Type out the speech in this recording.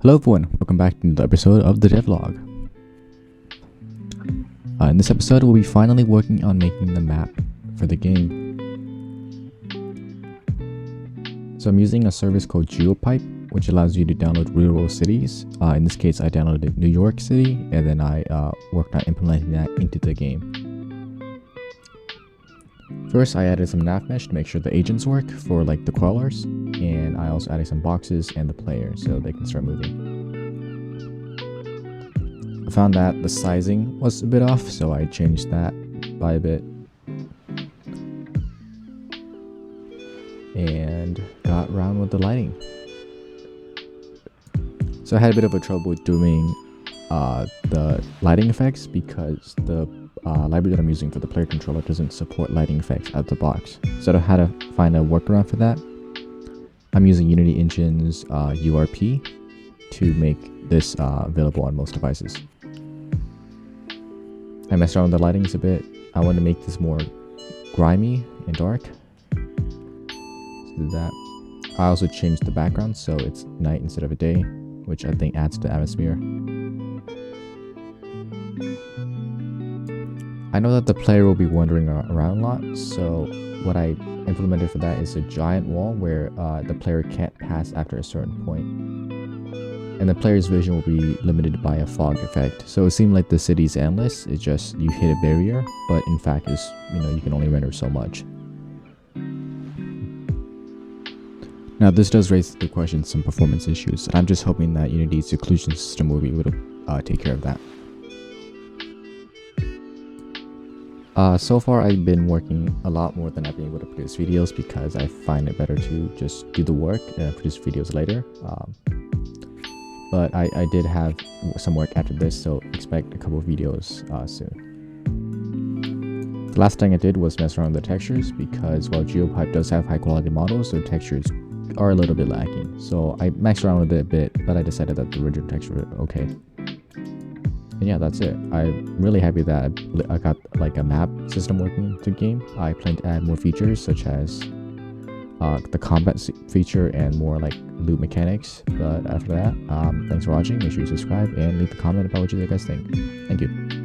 Hello everyone, welcome back to another episode of the Devlog. In this episode, we'll be finally working on making the map for the game. So I'm using a service called GeoPipe, which allows you to download real-world cities. In this case, I downloaded New York City, and then I worked on implementing that into the game. First, I added some nav mesh to make sure the agents work for like the crawlers, and I also added some boxes and the player so they can start moving. I found that the sizing was a bit off, so I changed that by a bit and got around with the lighting. So I had a bit of a trouble with doing the lighting effects because the library that I'm using for the player controller doesn't support lighting effects out of the box. So I had to find a workaround for that. I'm using Unity Engine's URP to make this available on most devices. I messed around with the lightings a bit. I want to make this more grimy and dark. So do that. I also changed the background so it's night instead of a day, which I think adds to the atmosphere. I know that the player will be wandering around a lot, so what I implemented for that is a giant wall where the player can't pass after a certain point. And the player's vision will be limited by a fog effect. So it seemed like the city's endless, it's just you hit a barrier, but in fact it's, you can only render so much. Now this does raise the question some performance issues, and I'm just hoping that Unity's occlusion system will be able to take care of that. So far I've been working a lot more than I've been able to produce videos because I find it better to just do the work and produce videos later. But I did have some work after this, so expect a couple of videos soon. The last thing I did was mess around with the textures because while GeoPipe does have high quality models, the textures are a little bit lacking. So I messed around with it a bit, but I decided that the original texture was okay. And yeah, that's it. I'm really happy that I got like a map system working in the game. I plan to add more features such as the combat feature and more like loot mechanics. But after that, thanks for watching. Make sure you subscribe and leave a comment about what you guys think. Thank you.